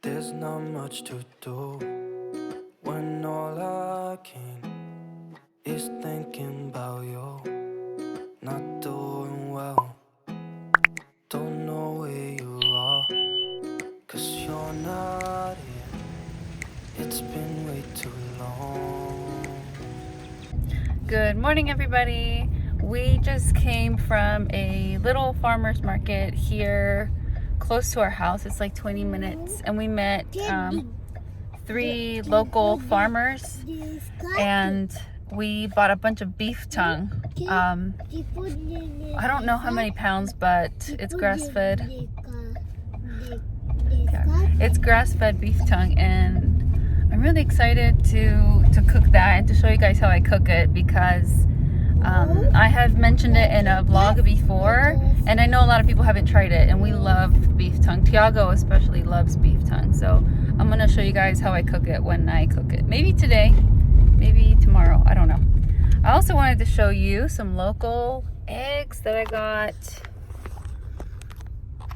There's not much to do when all I can is thinking about you. Not doing well, don't know where you are, 'cause you're not here. It's been way too long. Good morning, everybody. We just came from a little farmer's market here close to our house. It's like 20 minutes, and we met 3 local farmers, and we bought a bunch of beef tongue. I don't know how many pounds, but it's grass-fed. Yeah, it's grass-fed beef tongue, and I'm really excited to cook that and to show you guys how I cook it, because I have mentioned it in a vlog before, and I know a lot of people haven't tried it, and we love beef tongue. Tiago especially loves beef tongue, so I'm gonna show you guys how I cook it when I cook it. Maybe today, maybe tomorrow, I don't know. I also wanted to show you some local eggs that I got.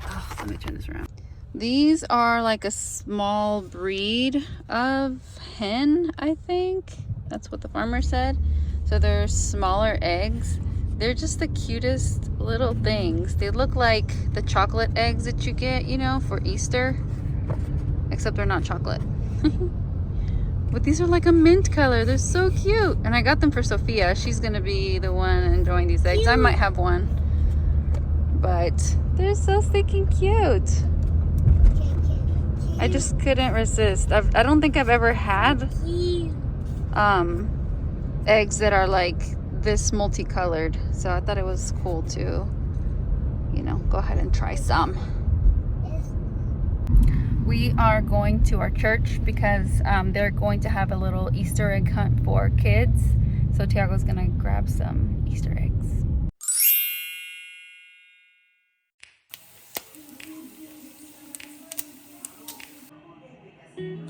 Oh, let me turn this around. These are like a small breed of hen, I think. That's what the farmer said. So they're smaller eggs. They're just the cutest little things. They look like the chocolate eggs that you get, you know, for Easter. Except they're not chocolate. But these are like a mint color. They're so cute. And I got them for Sophia. She's gonna be the one enjoying these eggs. I might have one. But they're so stinking cute. I just couldn't resist. I don't think I've ever had eggs that are like this multicolored, so I thought it was cool to, you know, go ahead and try some. We are going to our church because they're going to have a little Easter egg hunt for kids, so Tiago's gonna grab some Easter eggs.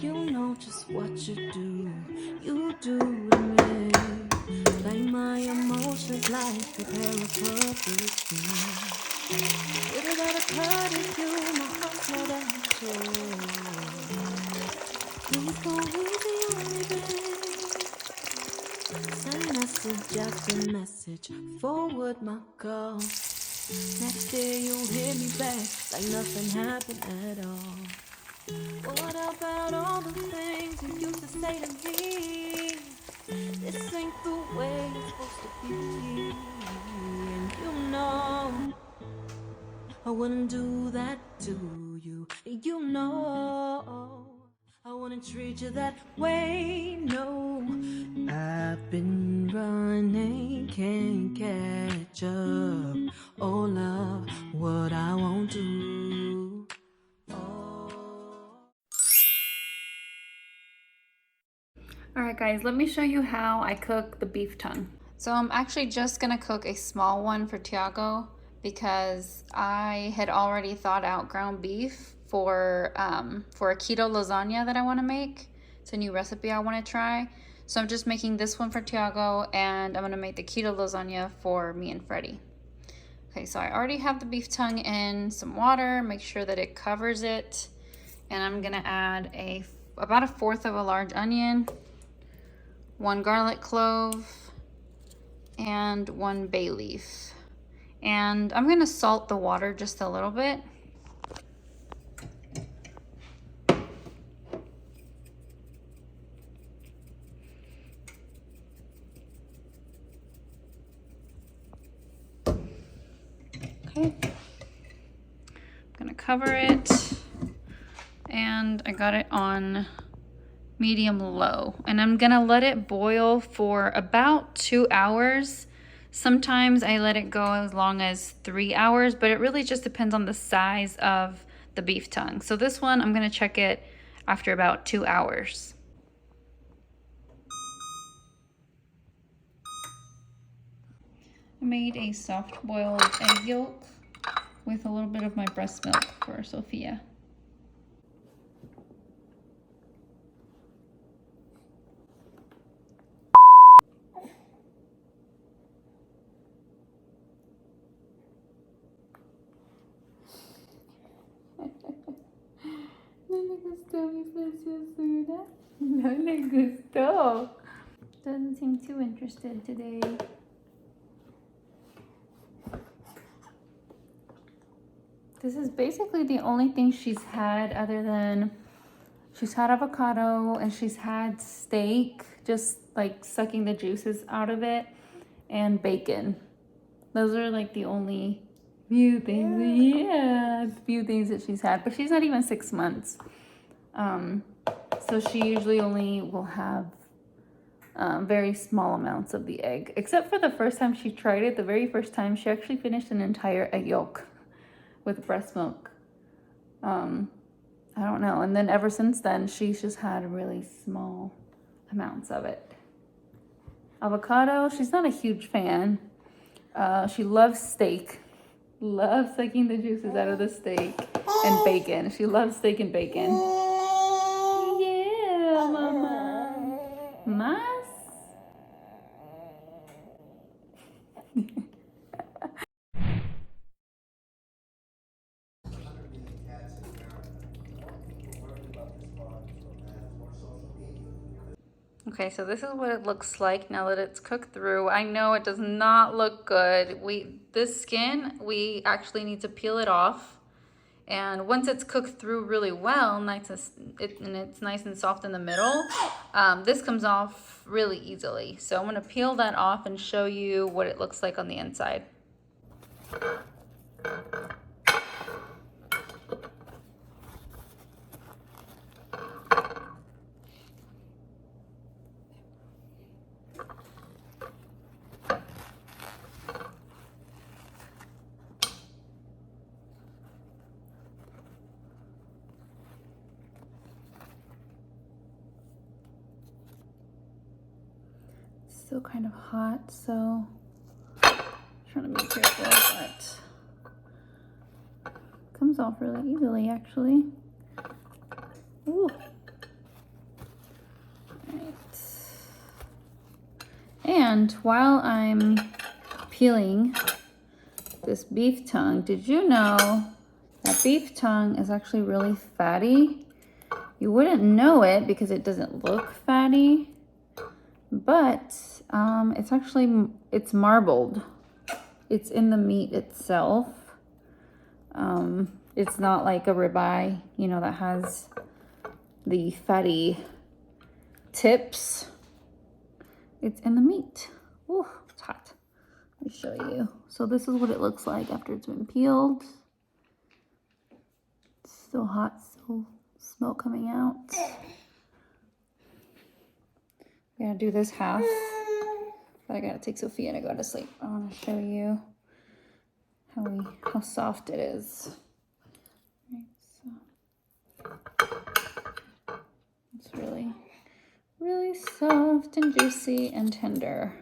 You know just what you do to me. Play my emotions like a pair of puppets. Would it ever cut if you my heart's more than please go easy on me, babe. Send message after message, forward my call. Next day you hit me back like nothing happened at all. What about all the things you used to say to me? This ain't the way it's supposed to be. And you know I wouldn't do that to you. You know I wouldn't treat you that way. No, I've been running, can't catch up. Oh love, what I won't do. Alright guys, let me show you how I cook the beef tongue. So I'm actually just gonna cook a small one for Tiago because I had already thought out ground beef for a keto lasagna that I want to make. It's a new recipe I want to try. So I'm just making this one for Tiago, and I'm gonna make the keto lasagna for me and Freddie. Okay, so I already have the beef tongue in some water, make sure that it covers it. And I'm gonna add about 1/4 of a large onion, 1 garlic clove, and 1 bay leaf. And I'm gonna salt the water just a little bit. Okay, I'm gonna cover it, and I got it on medium low, and I'm gonna let it boil for about 2 hours. Sometimes I let it go as long as 3 hours, but it really just depends on the size of the beef tongue. So this one, I'm gonna check it after about 2 hours. I made a soft boiled egg yolk with a little bit of my breast milk for Sophia. le gustó mi preciosura. No le gustó. Doesn't seem too interested today. This is basically the only thing she's had other than she's had avocado and she's had steak, just like sucking the juices out of it, and bacon. Those are like the only few things, few things that she's had, but she's not even 6 months. So she usually only will have very small amounts of the egg, except for the first time she tried it. The very first time she actually finished an entire egg yolk with breast milk. I don't know. And then ever since then, she's just had really small amounts of it. Avocado, she's not a huge fan. She loves steak. Loves sucking the juices out of the steak. And bacon. She loves steak and bacon. Yeah, mama. Mas? Okay, so this is what it looks like now that it's cooked through. I know it does not look good. This skin, we actually need to peel it off. And once it's cooked through really well, and it's nice and soft in the middle, this comes off really easily. So I'm gonna peel that off and show you what it looks like on the inside. Still kind of hot, so I'm trying to be careful, but it comes off really easily actually. Ooh. Right. And while I'm peeling this beef tongue, did you know that beef tongue is actually really fatty? You wouldn't know it because it doesn't look fatty, but it's marbled. It's in the meat itself. It's not like a ribeye, you know, that has the fatty tips. It's in the meat. Ooh, it's hot. Let me show you. So this is what it looks like after it's been peeled. It's still hot, still smoke coming out. We're gonna do this half, but I gotta take Sophia to go to sleep. I wanna show you how soft it is. Right, so it's really, really soft and juicy and tender.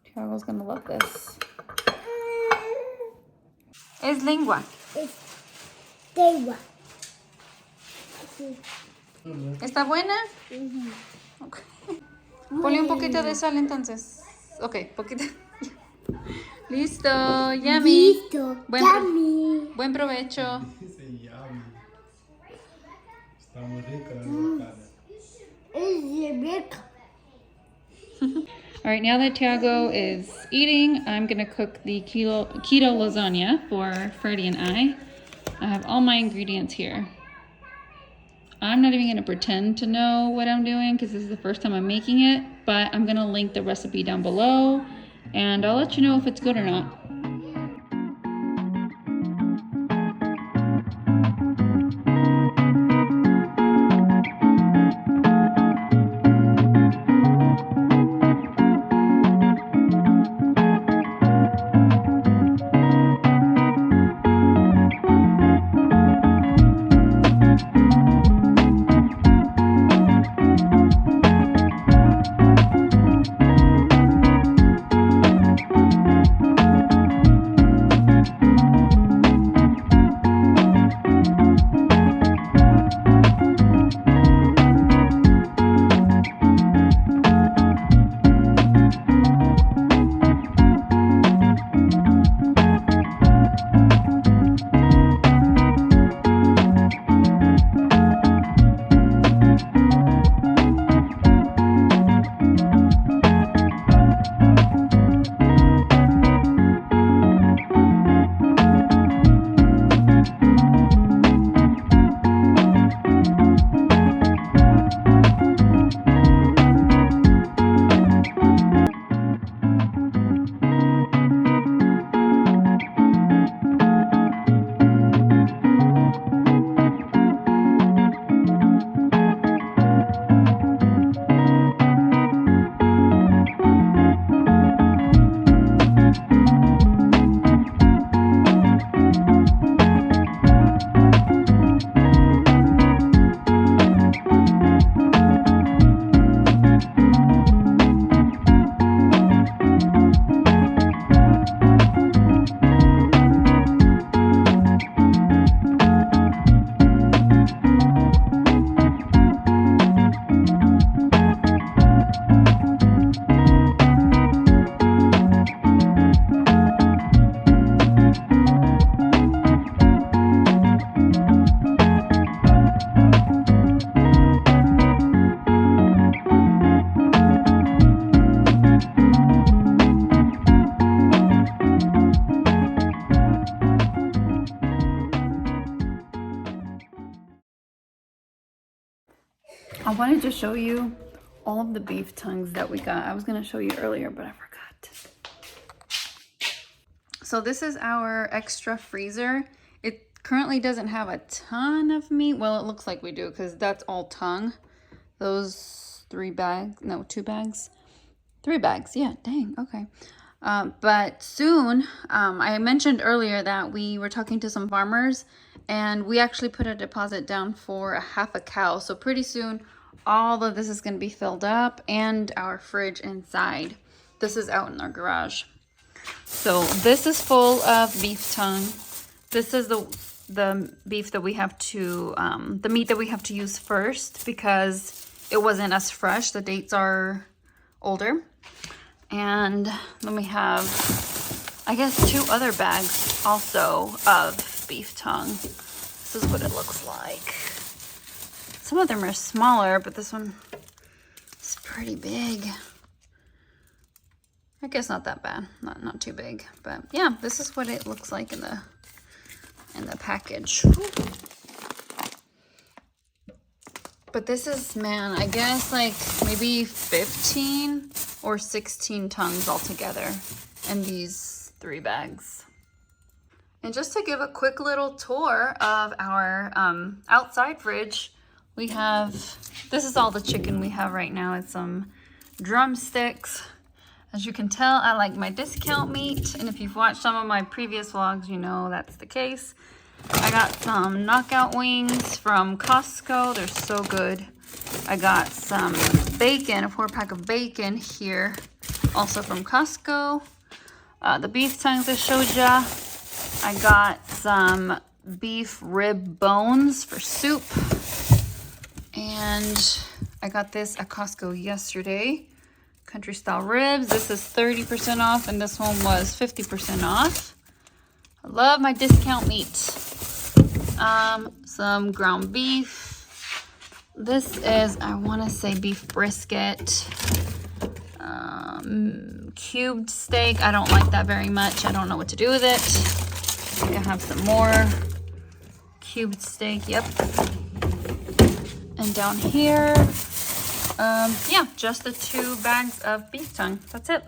Tiago's gonna love this. Es lengua. Es lengua. ¿Está buena? Okay. Ponle un poquito de sal entonces. Ok, poquito. Listo, yummy. Listo, yummy. Buen provecho. Dice yummy. Está muy rica la avocado. Es rica. All right, now that Tiago is eating, I'm gonna cook the keto lasagna for Freddie and I. I have all my ingredients here. I'm not even gonna pretend to know what I'm doing because this is the first time I'm making it, but I'm gonna link the recipe down below and I'll let you know if it's good or not. I wanted to show you all of the beef tongues that we got. I was going to show you earlier, but I forgot. So this is our extra freezer. It currently doesn't have a ton of meat. Well, it looks like we do because that's all tongue. Those 3 bags, no, 2 bags. 3 bags, yeah, dang, okay. But soon, I mentioned earlier that we were talking to some farmers and we actually put a deposit down for a half a cow. So pretty soon, all of this is going to be filled up and our fridge inside. This is out in our garage. So this is full of beef tongue. This is the beef that we have to, the meat that we have to use first because it wasn't as fresh. The dates are older. And then we have, I guess, 2 other bags also of beef tongue. This is what it looks like. Some of them are smaller, but this one is pretty big. I guess not that bad, not too big, but yeah, this is what it looks like in the package. But this is, man, I guess like maybe 15 or 16 tongues altogether in these 3 bags. And just to give a quick little tour of our outside fridge, we have, this is all the chicken we have right now. It's some drumsticks. As you can tell, I like my discount meat. And if you've watched some of my previous vlogs, you know that's the case. I got some knockout wings from Costco. They're so good. I got some bacon, a 4-pack of bacon here, also from Costco. The beef tongues I showed ya. I got some beef rib bones for soup. And I got this at Costco yesterday. Country style ribs. This is 30% off and this one was 50% off. I love my discount meat. Some ground beef. This is, I want to say, beef brisket. Cubed steak. I don't like that very much. I don't know what to do with it. I think I have some more cubed steak. Yep. And down here, yeah, just the 2 bags of beef tongue. That's it.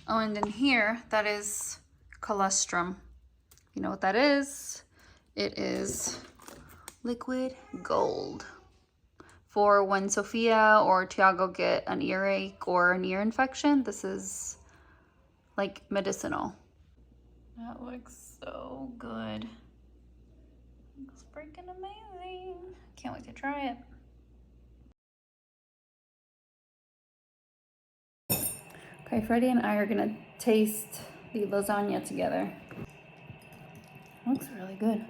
Oh, and then here, that is colostrum. You know what that is? It is liquid gold. For when Sophia or Tiago get an earache or an ear infection, this is like medicinal. That looks so good. Looks freaking amazing. Can't wait to try it. Okay, Freddie and I are gonna taste the lasagna together. Looks really good.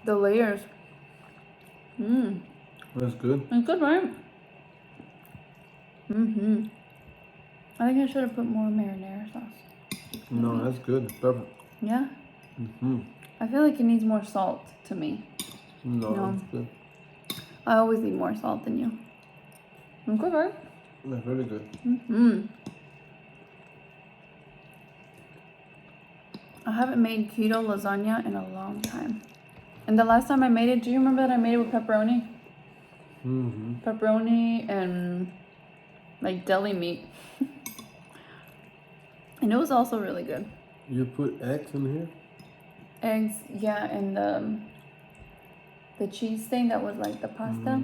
The layers. That's good. It's good, right? I think I should have put more marinara sauce. No, that's good. Perfect. Yeah? I feel like it needs more salt to me. No, that's good. I always need more salt than you. It's good, right? That's really good. I haven't made keto lasagna in a long time. And the last time I made it, do you remember that I made it with pepperoni? Pepperoni and like deli meat. And it was also really good. You put eggs in here? Eggs, yeah, and the cheese thing that was like the pasta.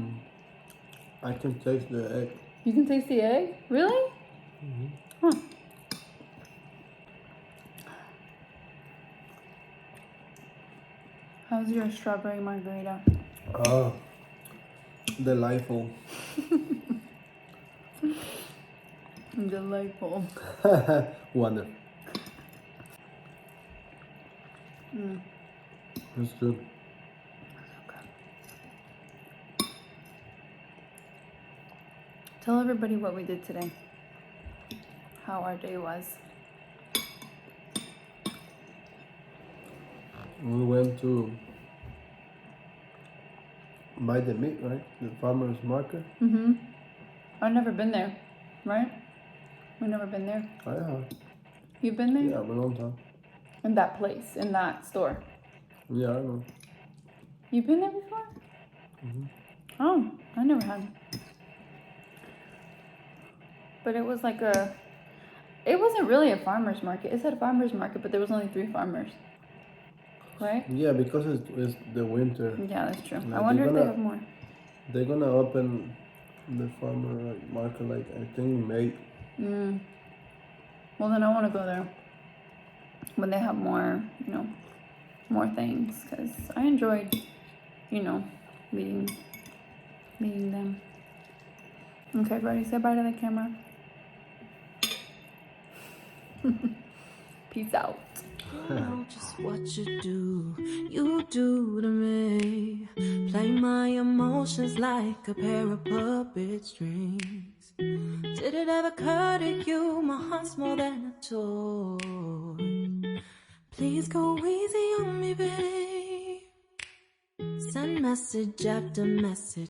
I can taste the egg. You can taste the egg? Really? Huh. How's your strawberry margarita? Oh, delightful. Delightful. Wonderful. That's good. Tell everybody what we did today. How our day was. We went to buy the meat, right? The farmer's market. I've never been there, right? We've never been there. I have. You've been there? Yeah, a long time. In that place, in that store. Yeah, I know. You've been there before? Oh, I never had. But it was like it wasn't really a farmer's market. It said a farmer's market, but there was only 3 farmers. Right? Yeah, because it's the winter. Yeah, that's true. Like, I wonder if they have more. They're gonna open the farmer market, like, I think in May. Well, then I want to go there when they have more, you know, more things. Because I enjoyed, you know, meeting them. Okay, buddy, say bye to the camera. Peace out. You know just what you do to me. Play my emotions like a pair of puppet strings. Did it ever occur to you my heart's more than a toy? Please go easy on me, babe. Send message after message.